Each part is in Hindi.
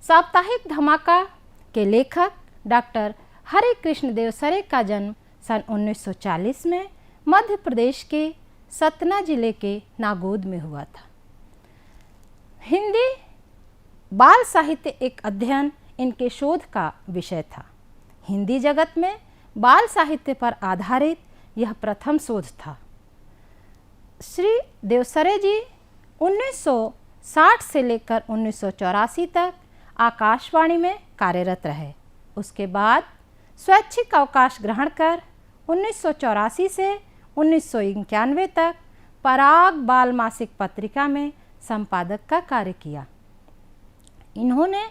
साप्ताहिक धमाका के लेखक डॉक्टर हरे कृष्ण देवसरे का जन्म सन 1940 में मध्य प्रदेश के सतना जिले के नागौद में हुआ था। हिंदी बाल साहित्य एक अध्ययन इनके शोध का विषय था। हिंदी जगत में बाल साहित्य पर आधारित यह प्रथम शोध था। श्री देवसरे जी 1960 से लेकर 1984 तक आकाशवाणी में कार्यरत रहे। उसके बाद स्वैच्छिक अवकाश ग्रहण कर 1984 से 1991 तक पराग बाल मासिक पत्रिका में संपादक का कार्य किया। इन्होंने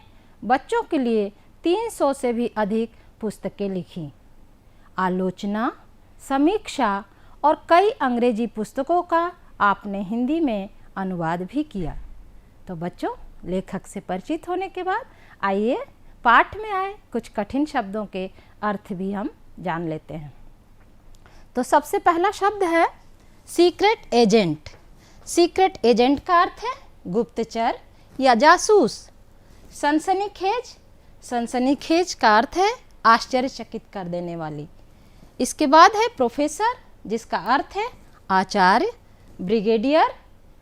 बच्चों के लिए 300 से भी अधिक पुस्तकें लिखी। आलोचना, समीक्षा और कई अंग्रेजी पुस्तकों का आपने हिंदी में अनुवाद भी किया। तो बच्चों, लेखक से परिचित होने के बाद आइए पाठ में आए कुछ कठिन शब्दों के अर्थ भी हम जान लेते हैं। तो सबसे पहला शब्द है सीक्रेट एजेंट। सीक्रेट एजेंट का अर्थ है गुप्तचर या जासूस। सनसनीखेज, सनसनीखेज का अर्थ है आश्चर्यचकित कर देने वाली। इसके बाद है प्रोफेसर, जिसका अर्थ है आचार्य। ब्रिगेडियर,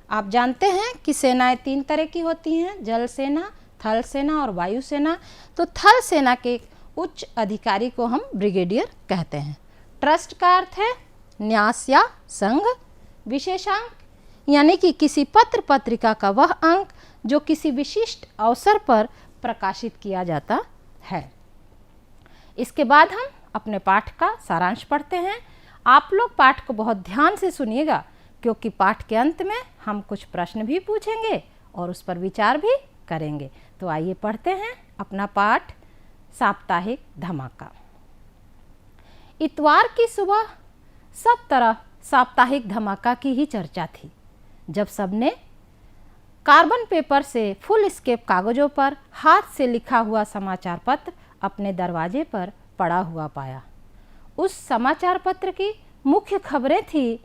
आप जानते हैं कि सेनाएं 3 तरह की होती हैं, जल सेना, थल सेना और वायु सेना। तो थल सेना के उच्च अधिकारी को हम ब्रिगेडियर कहते हैं। ट्रस्ट का अर्थ है न्यास या संघ। विशेषांक यानी कि किसी पत्र पत्रिका का वह अंक जो किसी विशिष्ट अवसर पर प्रकाशित किया जाता है। इसके बाद हम अपने पाठ का सारांश पढ़ते हैं। आप लोग पाठ को बहुत ध्यान से सुनिएगा, क्योंकि पाठ के अंत में हम कुछ प्रश्न भी पूछेंगे और उस पर विचार भी करेंगे। तो आइए पढ़ते हैं अपना पाठ, साप्ताहिक धमाका। इतवार की सुबह सब तरफ साप्ताहिक धमाका की ही चर्चा थी। जब सबने कार्बन पेपर से फुल स्केप कागजों पर हाथ से लिखा हुआ समाचार पत्र अपने दरवाजे पर पड़ा हुआ पाया। उस समाचार पत्र की मुख्य खबरें थी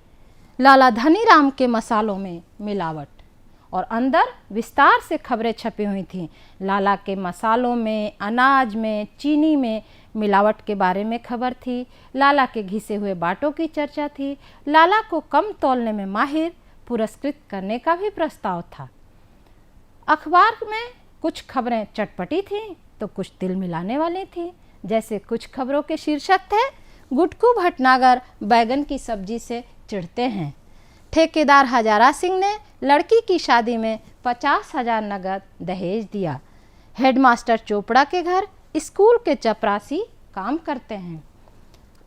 लाला धनीराम के मसालों में मिलावट, और अंदर विस्तार से खबरें छपी हुई थीं। लाला के मसालों में, अनाज में, चीनी में मिलावट के बारे में खबर थी। लाला के घिसे हुए बाटों की चर्चा थी। लाला को कम तौलने में माहिर पुरस्कृत करने का भी प्रस्ताव था। अखबार में कुछ खबरें चटपटी थीं तो कुछ दिल मिलाने वाली थीं। जैसे कुछ खबरों के शीर्षक थे, गुटकू भटनागर बैगन की सब्जी से चिढ़ते हैं। ठेकेदार हजारा सिंह ने लड़की की शादी में 50,000 नगद दहेज दिया। हेडमास्टर चोपड़ा के घर स्कूल के चपरासी काम करते हैं।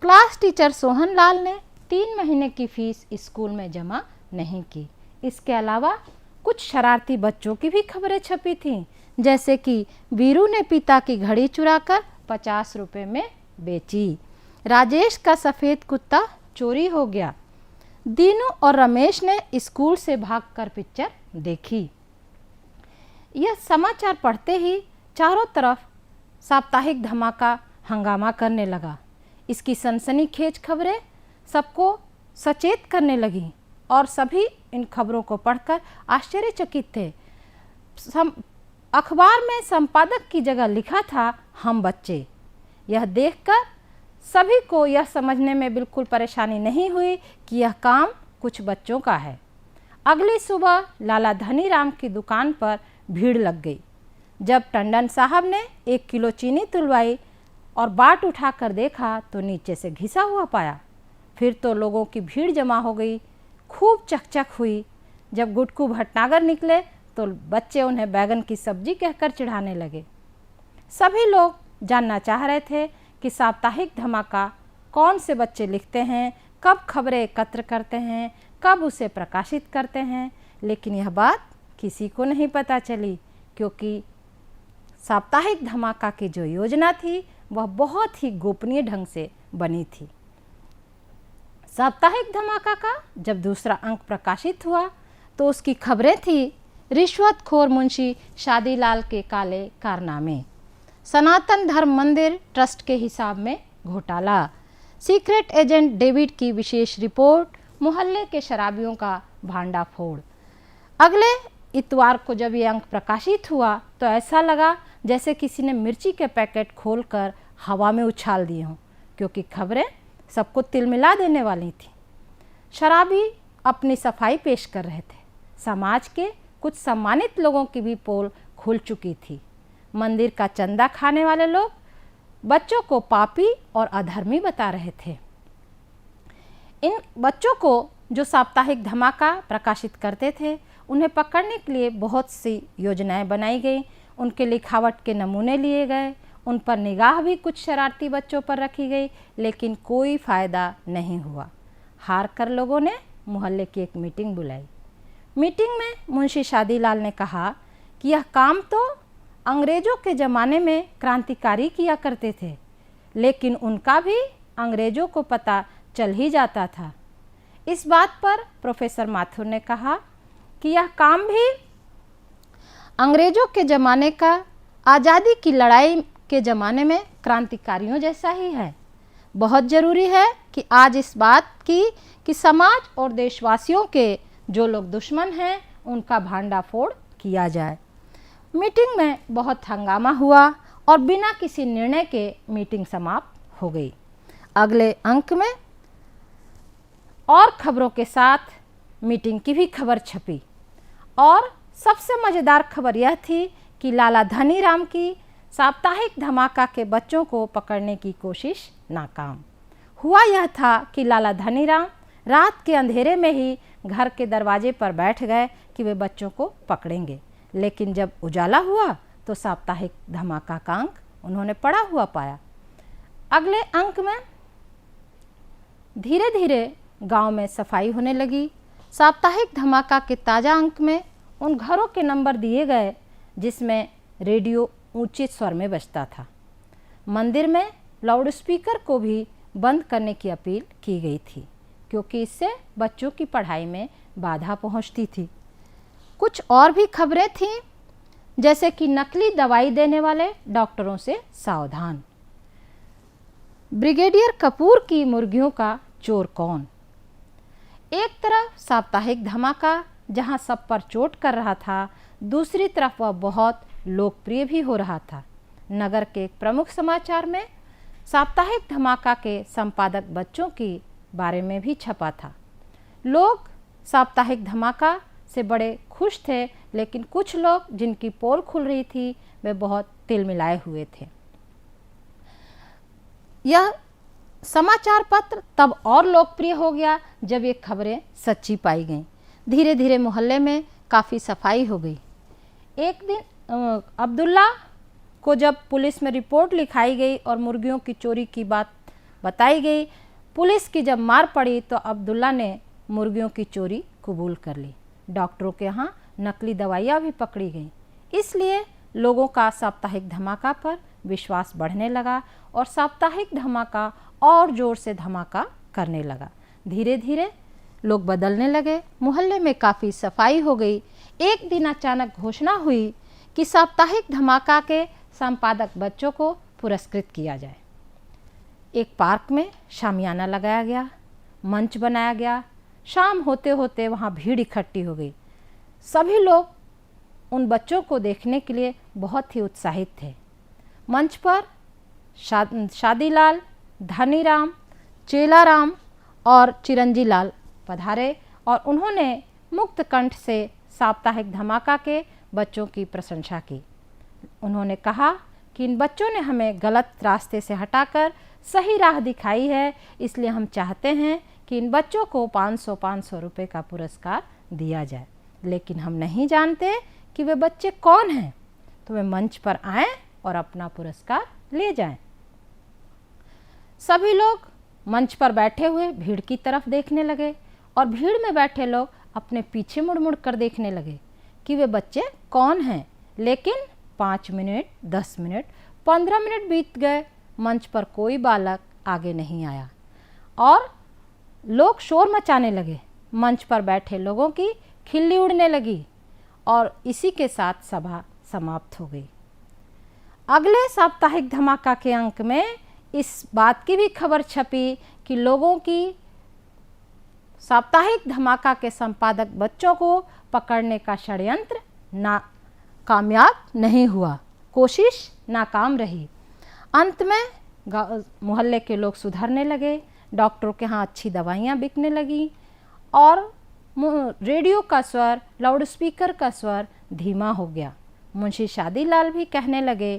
क्लास टीचर सोहन लाल ने 3 महीने की फीस स्कूल में जमा नहीं की। इसके अलावा कुछ शरारती बच्चों की भी खबरें छपी थीं, जैसे कि वीरू ने पिता की घड़ी चुराकर 50 रुपये में बेची। राजेश का सफ़ेद कुत्ता चोरी हो गया। दीनू और रमेश ने स्कूल से भागकर पिक्चर देखी। यह समाचार पढ़ते ही चारों तरफ साप्ताहिक धमाका हंगामा करने लगा। इसकी सनसनीखेज खबरें सबको सचेत करने लगीं और सभी इन खबरों को पढ़कर आश्चर्यचकित थे। अखबार में संपादक की जगह लिखा था हम बच्चे। यह देखकर सभी को यह समझने में बिल्कुल परेशानी नहीं हुई कि यह काम कुछ बच्चों का है। अगली सुबह लाला धनीराम की दुकान पर भीड़ लग गई। जब टंडन साहब ने 1 किलो चीनी तुलवाई और बाट उठाकर देखा तो नीचे से घिसा हुआ पाया। फिर तो लोगों की भीड़ जमा हो गई। खूब चकचक हुई। जब गुटकू भटनागर निकले तो बच्चे उन्हें बैगन की सब्जी कहकर चिढ़ाने लगे। सभी लोग जानना चाह रहे थे कि साप्ताहिक धमाका कौन से बच्चे लिखते हैं, कब खबरें एकत्र करते हैं, कब उसे प्रकाशित करते हैं। लेकिन यह बात किसी को नहीं पता चली, क्योंकि साप्ताहिक धमाका की जो योजना थी वह बहुत ही गोपनीय ढंग से बनी थी। साप्ताहिक धमाका का जब दूसरा अंक प्रकाशित हुआ तो उसकी खबरें थी रिश्वतखोर मुंशी शादीलाल के काले कारनामे, सनातन धर्म मंदिर ट्रस्ट के हिसाब में घोटाला, सीक्रेट एजेंट डेविड की विशेष रिपोर्ट, मोहल्ले के शराबियों का भांडाफोड़। अगले इतवार को जब ये अंक प्रकाशित हुआ तो ऐसा लगा जैसे किसी ने मिर्ची के पैकेट खोलकर हवा में उछाल दिए हों, क्योंकि खबरें सबको तिलमिला देने वाली थी। शराबी अपनी सफाई पेश कर रहे थे। समाज के कुछ सम्मानित लोगों की भी पोल खुल चुकी थी। मंदिर का चंदा खाने वाले लोग बच्चों को पापी और अधर्मी बता रहे थे। इन बच्चों को जो साप्ताहिक धमाका प्रकाशित करते थे, उन्हें पकड़ने के लिए बहुत सी योजनाएं बनाई गई। उनके लिखावट के नमूने लिए गए, उन पर निगाह भी कुछ शरारती बच्चों पर रखी गई, लेकिन कोई फ़ायदा नहीं हुआ। हार कर लोगों ने मोहल्ले की एक मीटिंग बुलाई। मीटिंग में मुंशी शादीलाल ने कहा कि यह काम तो अंग्रेज़ों के ज़माने में क्रांतिकारी किया करते थे, लेकिन उनका भी अंग्रेज़ों को पता चल ही जाता था। इस बात पर प्रोफेसर माथुर ने कहा कि यह काम भी अंग्रेज़ों के ज़माने का आज़ादी की लड़ाई के ज़माने में क्रांतिकारियों जैसा ही है। बहुत ज़रूरी है कि आज इस बात की कि समाज और देशवासियों के जो लोग दुश्मन हैं, उनका भांडाफोड़ किया जाए। मीटिंग में बहुत हंगामा हुआ और बिना किसी निर्णय के मीटिंग समाप्त हो गई। अगले अंक में और खबरों के साथ मीटिंग की भी खबर छपी और सबसे मज़ेदार खबर यह थी कि लाला धनीराम की साप्ताहिक धमाका के बच्चों को पकड़ने की कोशिश नाकाम। हुआ यह था कि लाला धनीराम रात के अंधेरे में ही घर के दरवाजे पर बैठ गए कि वे बच्चों को पकड़ेंगे, लेकिन जब उजाला हुआ तो साप्ताहिक धमाका का अंक उन्होंने पड़ा हुआ पाया। अगले अंक में धीरे धीरे गांव में सफाई होने लगी। साप्ताहिक धमाका के ताज़ा अंक में उन घरों के नंबर दिए गए जिसमें रेडियो ऊंचे स्वर में बजता था। मंदिर में लाउडस्पीकर को भी बंद करने की अपील की गई थी, क्योंकि इससे बच्चों की पढ़ाई में बाधा पहुंचती थी। कुछ और भी खबरें थीं, जैसे कि नकली दवाई देने वाले डॉक्टरों से सावधान, ब्रिगेडियर कपूर की मुर्गियों का चोर कौन। एक तरफ साप्ताहिक धमाका जहां सब पर चोट कर रहा था, दूसरी तरफ वह बहुत लोकप्रिय भी हो रहा था। नगर के प्रमुख समाचार में साप्ताहिक धमाका के संपादक बच्चों के बारे में भी छपा था। लोग साप्ताहिक धमाका से बड़े खुश थे, लेकिन कुछ लोग जिनकी पोल खुल रही थी वे बहुत तिलमिलाए हुए थे। यह समाचार पत्र तब और लोकप्रिय हो गया जब ये खबरें सच्ची पाई गईं। धीरे धीरे मोहल्ले में काफ़ी सफाई हो गई। एक दिन अब्दुल्ला को जब पुलिस में रिपोर्ट लिखाई गई और मुर्गियों की चोरी की बात बताई गई, पुलिस की जब मार पड़ी तो अब्दुल्ला ने मुर्गियों की चोरी कबूल कर ली। डॉक्टरों के यहाँ नकली दवाइयाँ भी पकड़ी गईं, इसलिए लोगों का साप्ताहिक धमाका पर विश्वास बढ़ने लगा और साप्ताहिक धमाका और ज़ोर से धमाका करने लगा। धीरे धीरे लोग बदलने लगे, मोहल्ले में काफ़ी सफाई हो गई। एक दिन अचानक घोषणा हुई कि साप्ताहिक धमाका के संपादक बच्चों को पुरस्कृत किया जाए। एक पार्क में शामियाना लगाया गया, मंच बनाया गया। शाम होते होते वहाँ भीड़ इकट्ठी हो गई। सभी लोग उन बच्चों को देखने के लिए बहुत ही उत्साहित थे। मंच पर शादीलाल, धनीराम, चेलाराम और चिरंजी लाल पधारे और उन्होंने मुक्त कंठ से साप्ताहिक धमाका के बच्चों की प्रशंसा की। उन्होंने कहा कि इन बच्चों ने हमें गलत रास्ते से हटाकर सही राह दिखाई है, इसलिए हम चाहते हैं कि इन बच्चों को 500 रुपये का पुरस्कार दिया जाए, लेकिन हम नहीं जानते कि वे बच्चे कौन हैं, तो वे मंच पर आएं और अपना पुरस्कार ले जाएं। सभी लोग मंच पर बैठे हुए भीड़ की तरफ देखने लगे और भीड़ में बैठे लोग अपने पीछे मुड़ मुड़ कर देखने लगे कि वे बच्चे कौन हैं। लेकिन 5 मिनट, 10 मिनट, 15 मिनट बीत गए, मंच पर कोई बालक आगे नहीं आया और लोग शोर मचाने लगे। मंच पर बैठे लोगों की खिल्ली उड़ने लगी और इसी के साथ सभा समाप्त हो गई। अगले साप्ताहिक धमाका के अंक में इस बात की भी खबर छपी कि लोगों की साप्ताहिक धमाका के संपादक बच्चों को पकड़ने का षड्यंत्र कामयाब नहीं हुआ। कोशिश नाकाम रही। अंत में मोहल्ले के लोग सुधरने लगे, डॉक्टरों के यहाँ अच्छी दवाइयाँ बिकने लगी और रेडियो का स्वर, लाउडस्पीकर का स्वर धीमा हो गया। मुंशी शादीलाल भी कहने लगे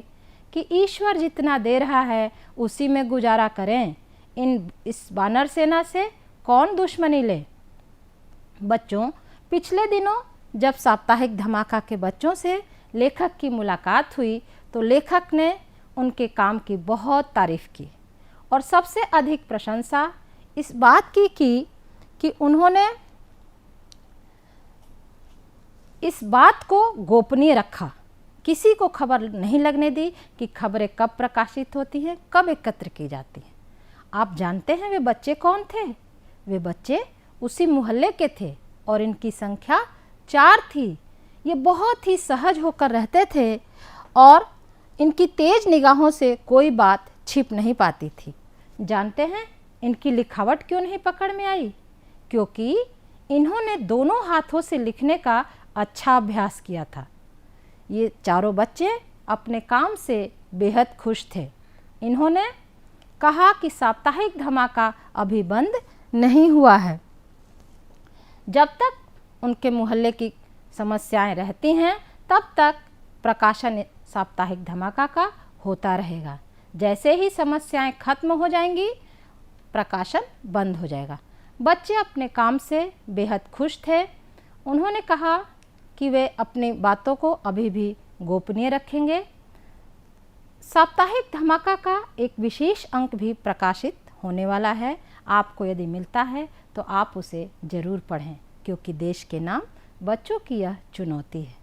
कि ईश्वर जितना दे रहा है उसी में गुजारा करें, इस बानर सेना से कौन दुश्मनी ले। बच्चों, पिछले दिनों जब साप्ताहिक धमाका के बच्चों से लेखक की मुलाकात हुई तो लेखक ने उनके काम की बहुत तारीफ़ की और सबसे अधिक प्रशंसा इस बात की कि उन्होंने इस बात को गोपनीय रखा, किसी को खबर नहीं लगने दी कि खबरें कब प्रकाशित होती हैं, कब एकत्र की जाती हैं। आप जानते हैं वे बच्चे कौन थे? वे बच्चे उसी मोहल्ले के थे और इनकी संख्या 4 थी। ये बहुत ही सहज होकर रहते थे और इनकी तेज निगाहों से कोई बात छिप नहीं पाती थी। जानते हैं इनकी लिखावट क्यों नहीं पकड़ में आई? क्योंकि इन्होंने दोनों हाथों से लिखने का अच्छा अभ्यास किया था। ये चारों बच्चे अपने काम से बेहद खुश थे। इन्होंने कहा कि साप्ताहिक धमाका अभी बंद नहीं हुआ है। जब तक उनके मोहल्ले की समस्याएं रहती हैं तब तक प्रकाशन साप्ताहिक धमाका का होता रहेगा। जैसे ही समस्याएं खत्म हो जाएंगी, प्रकाशन बंद हो जाएगा। बच्चे अपने काम से बेहद खुश थे। उन्होंने कहा कि वे अपनी बातों को अभी भी गोपनीय रखेंगे। साप्ताहिक धमाका का एक विशेष अंक भी प्रकाशित होने वाला है। आपको यदि मिलता है तो आप उसे ज़रूर पढ़ें, क्योंकि देश के नाम बच्चों की यह चुनौती है।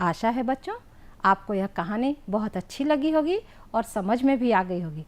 आशा है बच्चों आपको यह कहानी बहुत अच्छी लगी होगी और समझ में भी आ गई होगी।